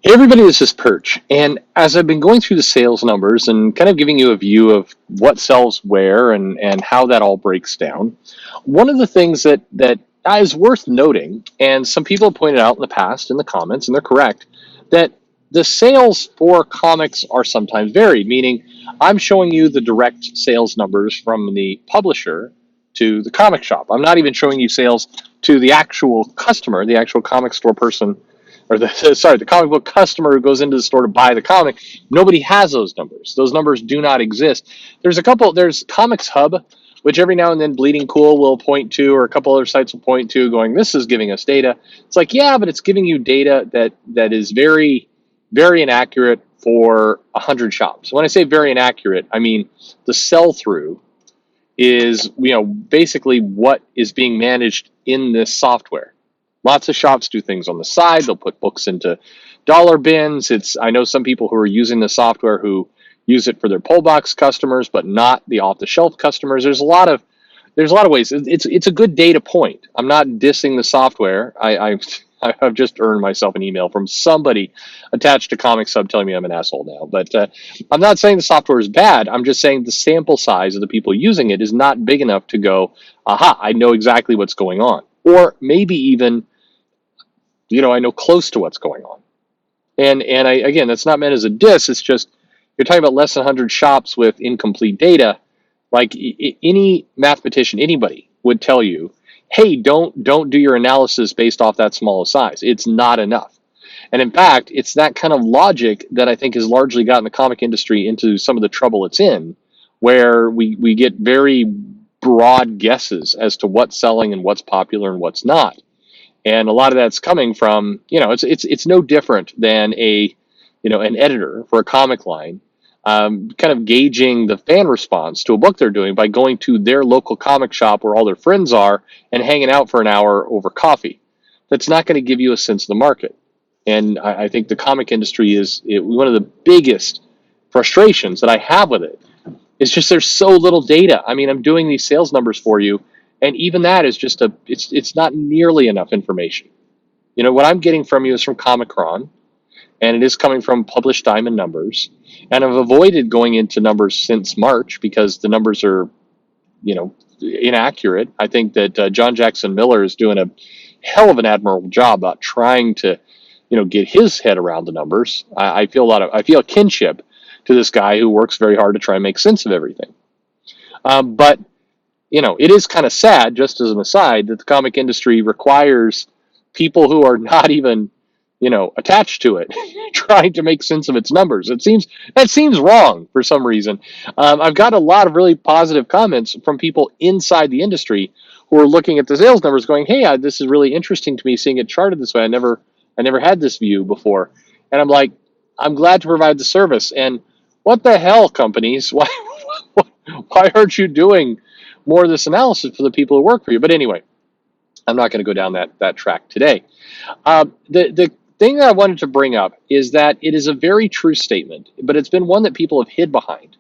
Hey everybody, this is Perch. And as I've been going through the sales numbers and kind of giving you a view of what sells where and how that all breaks down, one of the things that is worth noting, and some people have pointed out in the past in the comments, and they're correct, that the sales for comics are sometimes varied, meaning I'm showing you the direct sales numbers from the publisher to the comic shop. I'm not even showing you sales to the actual customer, the actual comic store person or the comic book customer who goes into the store to buy the comic. Nobody has those numbers. Those numbers do not exist. There's Comics Hub, which every now and then Bleeding Cool will point to, or a couple other sites will point to, going, this is giving us data. It's like, yeah, but it's giving you data that is very, very inaccurate for 100 shops. When I say very inaccurate, I mean the sell through is, basically what is being managed in this software. Lots of shops do things on the side. They'll put books into dollar bins. I know some people who are using the software who use it for their pull box customers, but not the off the shelf customers. There's a lot of ways. It's a good data point. I'm not dissing the software. I've just earned myself an email from somebody attached to Comics Hub telling me I'm an asshole now. But I'm not saying the software is bad. I'm just saying the sample size of the people using it is not big enough to go, aha, I know exactly what's going on. Or maybe even, I know close to what's going on. And again, that's not meant as a diss. It's just you're talking about less than 100 shops with incomplete data. Like any mathematician, anybody would tell you, hey, don't do your analysis based off that small a size. It's not enough. And in fact, it's that kind of logic that I think has largely gotten the comic industry into some of the trouble it's in, where we get very broad guesses as to what's selling and what's popular and what's not. And a lot of that's coming from, it's no different than an editor for a comic line, kind of gauging the fan response to a book they're doing by going to their local comic shop where all their friends are and hanging out for an hour over coffee. That's not going to give you a sense of the market. And I think the comic industry is one of the biggest frustrations that I have with it. It's just there's so little data. I mean, I'm doing these sales numbers for you, and even that is just it's not nearly enough information. What I'm getting from you is from Comicron, and it is coming from published diamond numbers. And I've avoided going into numbers since March because the numbers are, inaccurate. I think that John Jackson Miller is doing a hell of an admirable job about trying to, get his head around the numbers. I feel a kinship to this guy who works very hard to try and make sense of everything. But it is kind of sad, just as an aside, that the comic industry requires people who are not even, attached to it, trying to make sense of its numbers. That seems wrong for some reason. I've got a lot of really positive comments from people inside the industry who are looking at the sales numbers, going, "Hey, this is really interesting to me, seeing it charted this way. I never had this view before," and I'm like, "I'm glad to provide the service." And what the hell, companies? Why aren't you doing more of this analysis for the people who work for you? But anyway, I'm not going to go down that track today. The thing that I wanted to bring up is that it is a very true statement, but it's been one that people have hid behind.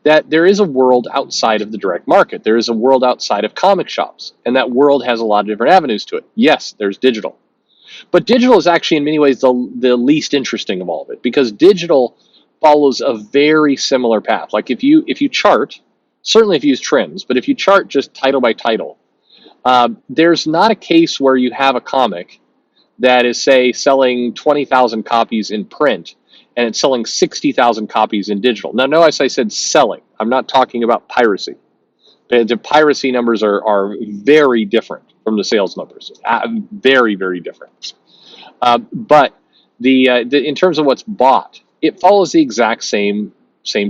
That there is a world outside of the direct market. There is a world outside of comic shops, and that world has a lot of different avenues to it. Yes, there's digital, but digital is actually in many ways the least interesting of all of it, because digital follows a very similar path. Like if you chart, certainly if you use trends, but if you chart just title by title, there's not a case where you have a comic that is, say, selling 20,000 copies in print and it's selling 60,000 copies in digital. Now, notice I said selling. I'm not talking about piracy. The piracy numbers are very different from the sales numbers. Very, very different. But in terms of what's bought, it follows the exact same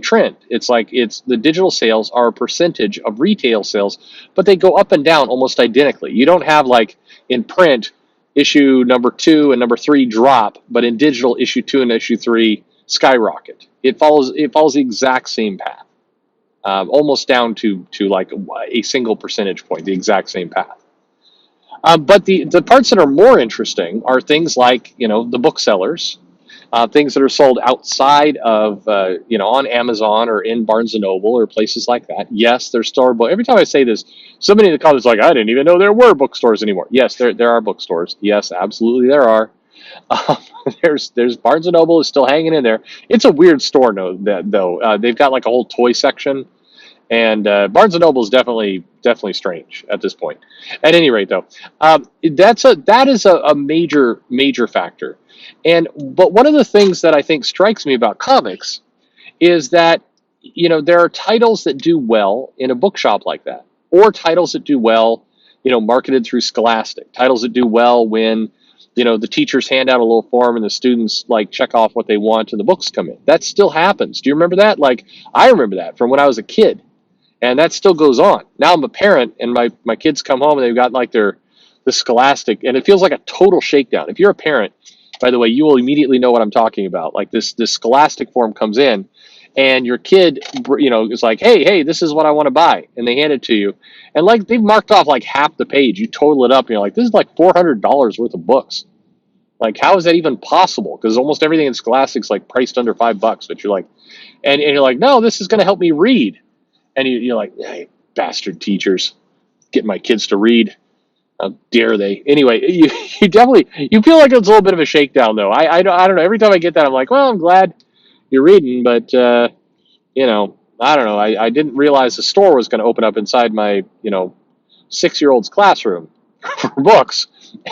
trend. It's like the digital sales are a percentage of retail sales, but they go up and down almost identically. You don't have, like in print, issue number 2 and number 3 drop, but in digital, issue 2 and issue 3 skyrocket. It follows the exact same path, almost down to like a single percentage point, the exact same path. But the parts that are more interesting are things like, the booksellers, things that are sold outside of, on Amazon or in Barnes and Noble or places like that. Yes, there's store book. Every time I say this, somebody in the comments is like, I didn't even know there were bookstores anymore. Yes, there are bookstores. Yes, absolutely there are. Um, there's Barnes and Noble is still hanging in there. It's a weird store, though. They've got like a whole toy section, and Barnes and Noble is definitely strange at this point. At any rate, though, that is a major factor. But one of the things that I think strikes me about comics is that there are titles that do well in a bookshop like that, or titles that do well, marketed through Scholastic. Titles that do well when the teachers hand out a little form and the students like check off what they want and the books come in. That still happens. Do you remember that? Like I remember that from when I was a kid, and that still goes on. Now I'm a parent, and my kids come home and they've got like the Scholastic, and it feels like a total shakedown. If you're a parent, by the way, you will immediately know what I'm talking about. Like this Scholastic form comes in, and your kid, is like, hey, this is what I want to buy, and they hand it to you, and like they've marked off like half the page. You total it up, and you're like, this is like $400 worth of books. Like, how is that even possible? Because almost everything in Scholastic's like priced under $5. But you're like, and you're like, no, this is going to help me read. And you're like, hey, bastard teachers, getting my kids to read. How dare they? Anyway, you definitely you feel like it's a little bit of a shakedown, though. I don't know. Every time I get that, I'm like, well, I'm glad you're reading, but I don't know. I didn't realize the store was going to open up inside my 6-year-old's classroom for books,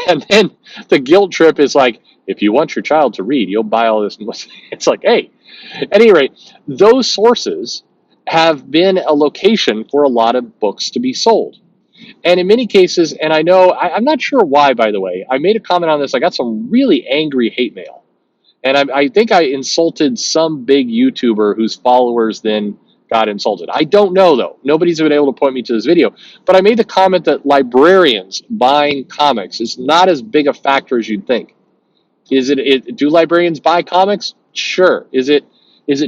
and then the guilt trip is like, if you want your child to read, you'll buy all this. It's like, hey, at any rate, those sources have been a location for a lot of books to be sold. And in many cases, and I know, I'm not sure why, by the way, I made a comment on this. I got some really angry hate mail. And I think I insulted some big YouTuber whose followers then got insulted. I don't know, though. Nobody's been able to point me to this video. But I made the comment that librarians buying comics is not as big a factor as you'd think. Do librarians buy comics? Sure. Is it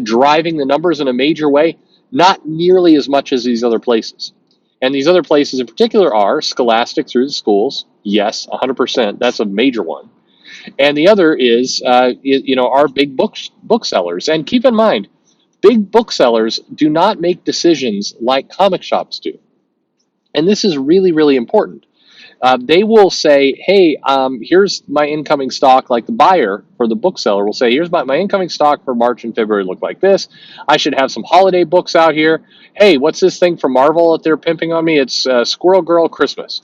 driving the numbers in a major way? Not nearly as much as these other places. And these other places in particular are Scholastic through the schools. Yes, 100%. That's a major one. And the other is, our big booksellers. And keep in mind, big booksellers do not make decisions like comic shops do. And this is really, really important. They will say, hey, here's my incoming stock, like the buyer for the bookseller will say, here's my incoming stock for March and February look like this. I should have some holiday books out here. Hey, what's this thing from Marvel that they're pimping on me? It's Squirrel Girl Christmas.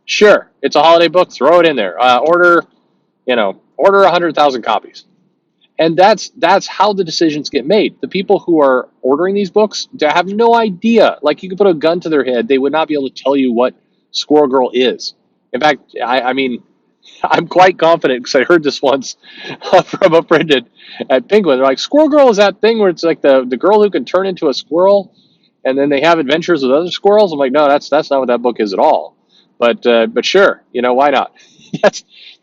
Sure, it's a holiday book. Throw it in there. Order 100,000 copies. And that's how the decisions get made. The people who are ordering these books, they have no idea. Like, you could put a gun to their head, they would not be able to tell you what Squirrel Girl is. In fact, I mean, I'm quite confident because I heard this once from a friend at Penguin. They're like, Squirrel Girl is that thing where it's like the girl who can turn into a squirrel, and then they have adventures with other squirrels. I'm like, no, that's not what that book is at all. But sure, why not?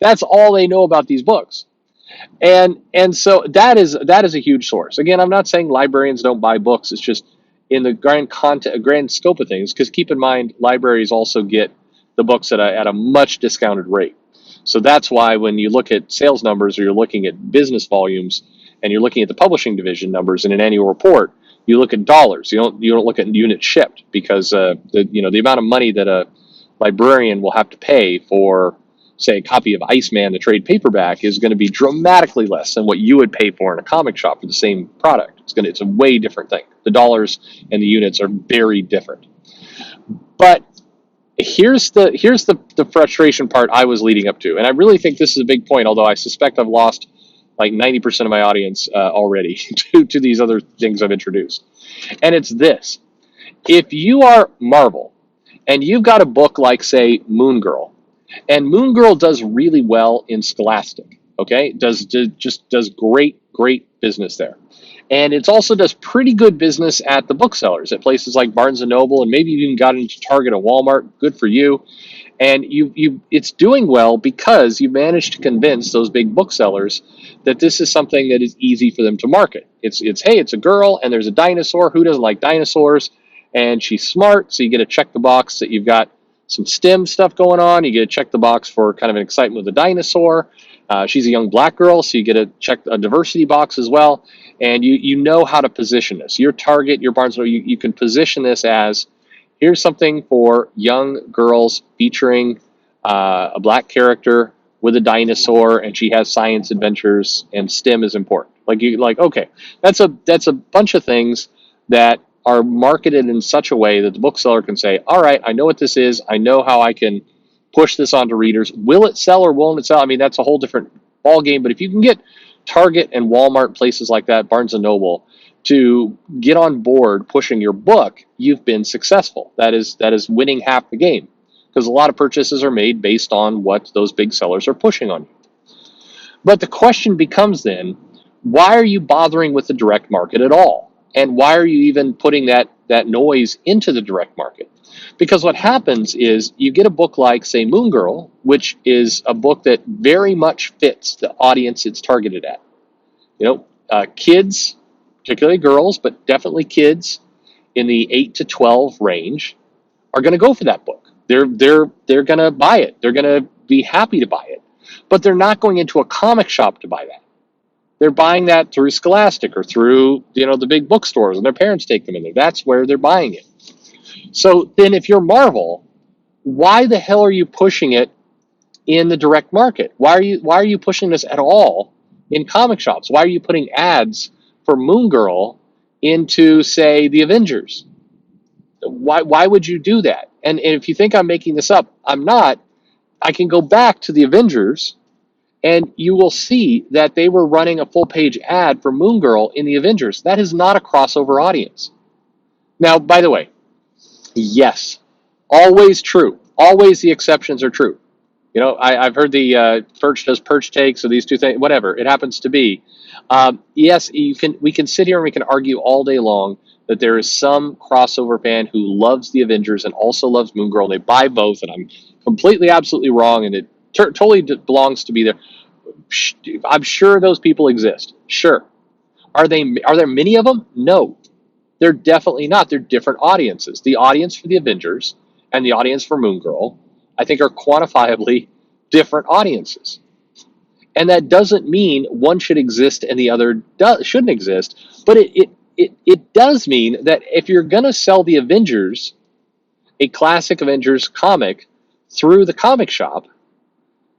That's all they know about these books. And so that is a huge source. Again, I'm not saying librarians don't buy books. It's just in the grand scope of things. Because keep in mind, libraries also get the books at a much discounted rate. So that's why when you look at sales numbers, or you're looking at business volumes, and you're looking at the publishing division numbers in an annual report, you look at dollars. You don't look at units shipped, because the amount of money that a librarian will have to pay for, say, a copy of Iceman, the trade paperback, is going to be dramatically less than what you would pay for in a comic shop for the same product. It's a way different thing. The dollars and the units are very different. But here's the frustration part I was leading up to, and I really think this is a big point. Although I suspect I've lost like 90% of my audience already to these other things I've introduced, and it's this: if you are Marvel and you've got a book like, say, Moon Girl, and Moon Girl does really well in Scholastic, okay? Does great business there. And it also does pretty good business at the booksellers, at places like Barnes and Noble, and maybe you even got into Target and Walmart. Good for you. And it's doing well because you managed to convince those big booksellers that this is something that is easy for them to market. It's hey, it's a girl and there's a dinosaur. Who doesn't like dinosaurs? And she's smart, so you get to check the box that you've got some STEM stuff going on. You get to check the box for kind of an excitement with the dinosaur. She's a young black girl, so you get to check a diversity box as well. And you know how to position this. Your Target, your Barnes & Noble, you can position this as, here's something for young girls featuring a black character with a dinosaur and she has science adventures and STEM is important. Okay, that's a bunch of things that are marketed in such a way that the bookseller can say, all right, I know what this is. I know how I can push this onto readers. Will it sell or won't it sell? I mean, that's a whole different ball game. But if you can get Target and Walmart, places like that, Barnes and Noble, to get on board pushing your book, you've been successful. That is winning half the game, because a lot of purchases are made based on what those big sellers are pushing on you. But the question becomes then, why are you bothering with the direct market at all? And why are you even putting that noise into the direct market? Because what happens is you get a book like, say, Moon Girl, which is a book that very much fits the audience it's targeted at. Kids, particularly girls, but definitely kids in the 8 to 12 range are going to go for that book. They're going to buy it. They're going to be happy to buy it. But they're not going into a comic shop to buy that. They're buying that through Scholastic or through the big bookstores, and their parents take them in there. That's where they're buying it. So then if you're Marvel, why the hell are you pushing it in the direct market? Why are you pushing this at all in comic shops? Why are you putting ads for Moon Girl into, say, the Avengers? Why would you do that? And if you think I'm making this up, I'm not. I can go back to the Avengers, and you will see that they were running a full page ad for Moon Girl in the Avengers. That is not a crossover audience. Now, by the way, yes, always true. Always the exceptions are true. I've heard the Perch does Perch takes, or these two things, whatever it happens to be. Yes, we can sit here and we can argue all day long that there is some crossover fan who loves the Avengers and also loves Moon Girl. They buy both, and I'm completely, absolutely wrong, and it totally belongs to be there. I'm sure those people exist. Sure. Are there many of them? No. They're definitely not. They're different audiences. The audience for the Avengers and the audience for Moon Girl, I think, are quantifiably different audiences. And that doesn't mean one should exist and the other shouldn't exist. But it does mean that if you're going to sell the Avengers, a classic Avengers comic, through the comic shop,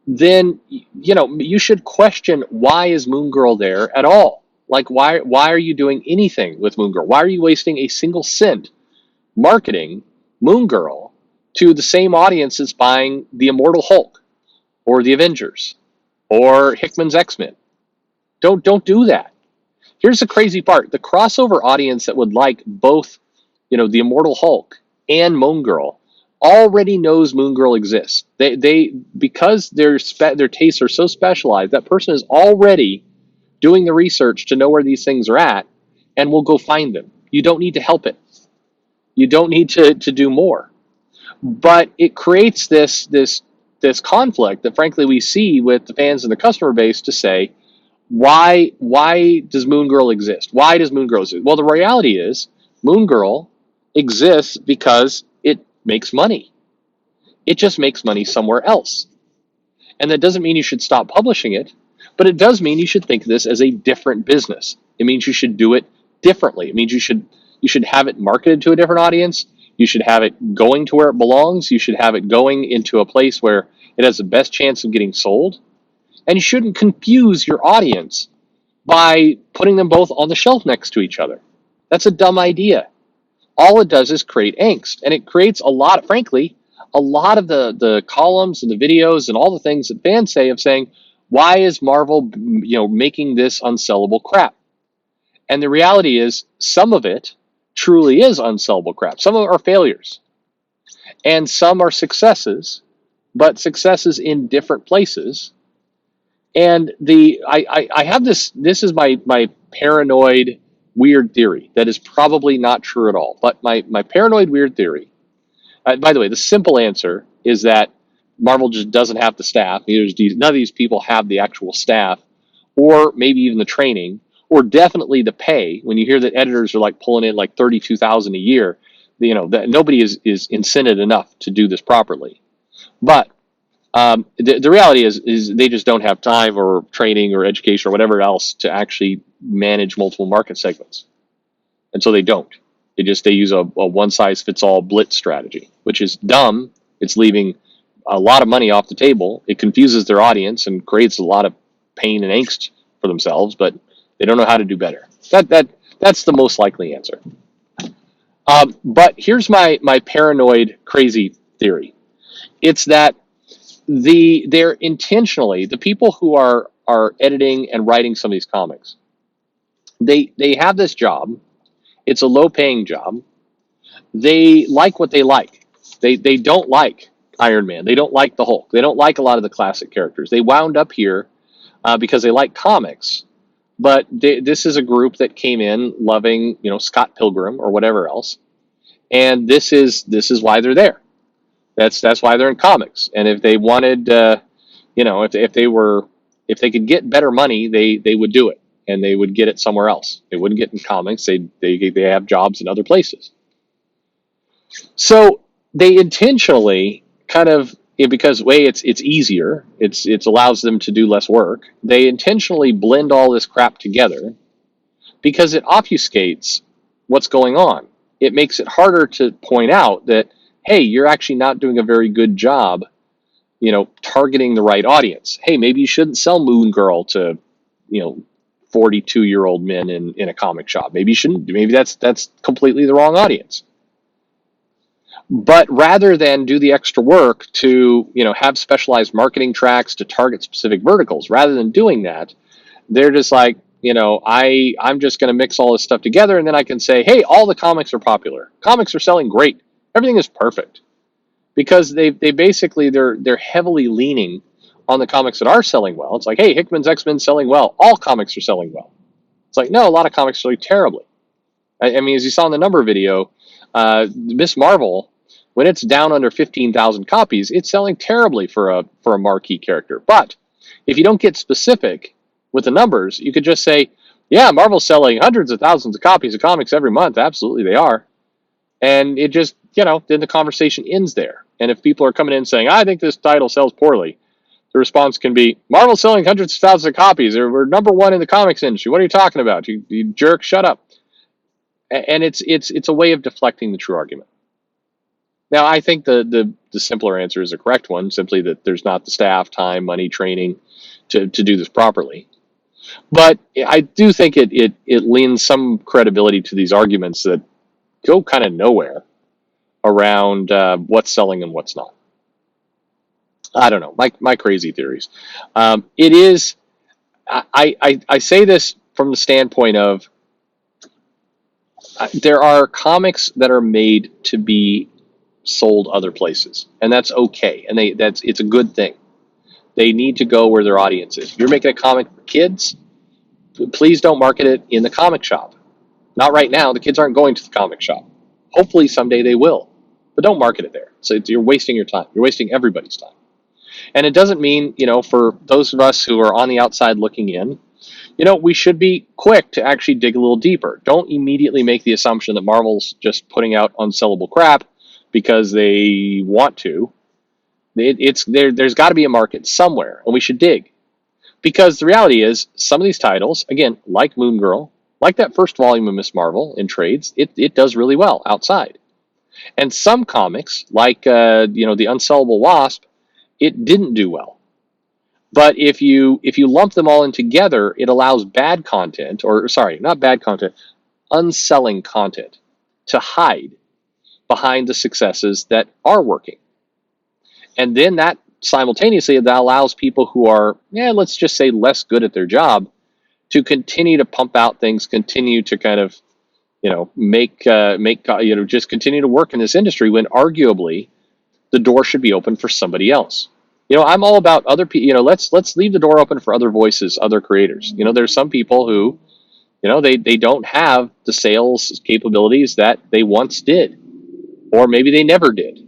then you should question, why is Moon Girl there at all? Like, why are you doing anything with Moon Girl? Why are you wasting a single cent marketing Moon Girl to the same audience that's buying the Immortal Hulk or the Avengers or Hickman's X-Men? Don't do that. Here's the crazy part: the crossover audience that would like both, the Immortal Hulk and Moon Girl, already knows Moon Girl exists. They because their tastes are so specialized, that person is already doing the research to know where these things are at, and will go find them. You don't need to help it. You don't need to do more. But it creates this conflict that, frankly, we see with the fans and the customer base, to say, why does Moon Girl exist? Why does Moon Girl exist? Well, the reality is, Moon Girl exists because it makes money. It just makes money somewhere else. And that doesn't mean you should stop publishing it, but it does mean you should think of this as a different business. It means you should do it differently. It means you should have it marketed to a different audience. You should have it going to where it belongs. You should have it going into a place where it has the best chance of getting sold. And you shouldn't confuse your audience by putting them both on the shelf next to each other. That's a dumb idea. All it does is create angst, and it creates frankly, a lot of the columns and the videos and all the things that fans say, of saying, why is Marvel, making this unsellable crap? And the reality is, some of it truly is unsellable crap. Some of it are failures, and some are successes, but successes in different places. And I have this is my paranoid weird theory that is probably not true at all. But my paranoid weird theory, by the way, the simple answer is that Marvel just doesn't have the staff. None of these people have the actual staff, or maybe even the training, or definitely the pay. When you hear that editors are like pulling in like $32,000 a year, that nobody is incented enough to do this properly. But the reality is they just don't have time or training or education or whatever else to actually manage multiple market segments. And so they don't. They use a one-size-fits-all blitz strategy, which is dumb. It's leaving a lot of money off the table. It confuses their audience and creates a lot of pain and angst for themselves, but they don't know how to do better. That's the most likely answer. But here's my paranoid crazy theory. It's that they're intentionally, the people who are editing and writing some of these comics, they have this job. It's a low paying job. They like what they like. They don't like Iron Man. They don't like the Hulk. They don't like a lot of the classic characters. They wound up here because they like comics. But this is a group that came in loving, Scott Pilgrim or whatever else, and this is why they're there. That's why they're in comics. And if they wanted, if they could get better money, they would do it, and they would get it somewhere else. They wouldn't get in comics. They have jobs in other places. So they intentionally kind of, because it's easier, it allows them to do less work. They intentionally blend all this crap together because it obfuscates what's going on. It makes it harder to point out that, hey, you're actually not doing a very good job, targeting the right audience. Hey, maybe you shouldn't sell Moon Girl to, 42-year-old men in a comic shop. Maybe you shouldn't. Maybe that's completely the wrong audience. But rather than do the extra work to, have specialized marketing tracks to target specific verticals, rather than doing that, they're just like, I'm just going to mix all this stuff together, and then I can say, hey, all the comics are popular. Comics are selling great. Everything is perfect. Because they basically, they're heavily leaning on the comics that are selling well. It's like, hey, Hickman's X-Men selling well. All comics are selling well. It's like, no, a lot of comics are selling terribly. I mean, as you saw in the number video, Miss Marvel, when it's down under 15,000 copies, it's selling terribly for a marquee character. But if you don't get specific with the numbers, you could just say, yeah, Marvel's selling hundreds of thousands of copies of comics every month. Absolutely, they are. And it just, then the conversation ends there. And if people are coming in saying, I think this title sells poorly, the response can be, Marvel's selling hundreds of thousands of copies. We're number one in the comics industry. What are you talking about? You jerk, shut up. And it's a way of deflecting the true argument. Now, I think the simpler answer is a correct one, simply that there's not the staff, time, money, training to do this properly. But I do think it lends some credibility to these arguments that go kind of nowhere around what's selling and what's not. I don't know, my crazy theories. It is, I say this from the standpoint of there are comics that are made to be sold other places, and that's okay, and it's a good thing. They need to go where their audience is. If you're making a comic for kids, please don't market it in the comic shop. Not right now. The kids aren't going to the comic shop. Hopefully someday they will, but don't market it there. So you're wasting your time. You're wasting everybody's time. And it doesn't mean, for those of us who are on the outside looking in, we should be quick to actually dig a little deeper. Don't immediately make the assumption that Marvel's just putting out unsellable crap because they want to. There's got to be a market somewhere, and we should dig. Because the reality is, some of these titles, again, like Moon Girl, like that first volume of Miss Marvel in trades, it does really well outside. And some comics, like the Unsellable Wasp, it didn't do well. But if you lump them all in together, it allows bad content, not bad content, unselling content to hide behind the successes that are working. And then that simultaneously that allows people who are, let's just say less good at their job to continue to pump out things, continue to kind of, just continue to work in this industry when arguably the door should be open for somebody else. I'm all about other people. Let's leave the door open for other voices, other creators. There's some people who, they don't have the sales capabilities that they once did, or maybe they never did.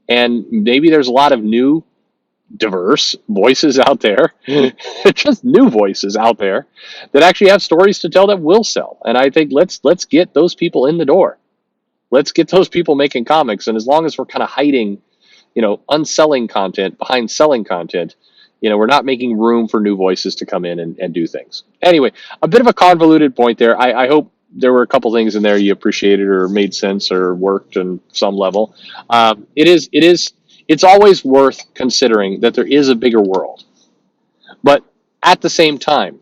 And maybe there's a lot of new, diverse voices out there, just new voices out there that actually have stories to tell that will sell. And I think let's get those people in the door. Let's get those people making comics. And as long as we're kind of hiding, unselling content behind selling content, we're not making room for new voices to come in and do things. Anyway, a bit of a convoluted point there. I hope there were a couple things in there you appreciated or made sense or worked on some level. It is It's always worth considering that there is a bigger world. But at the same time,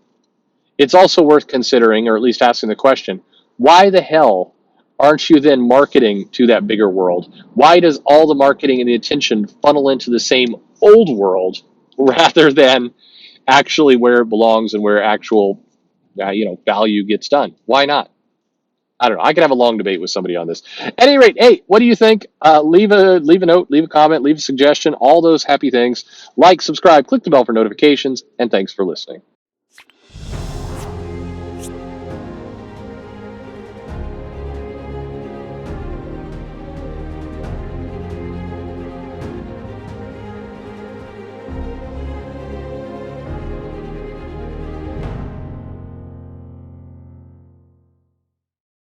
it's also worth considering, or at least asking the question, why the hell aren't you then marketing to that bigger world? Why does all the marketing and the attention funnel into the same old world rather than actually where it belongs and where actual value gets done? Why not? I don't know. I could have a long debate with somebody on this. At any rate, hey, what do you think? Leave a note, leave a comment, leave a suggestion, all those happy things. Like, subscribe, click the bell for notifications, and thanks for listening.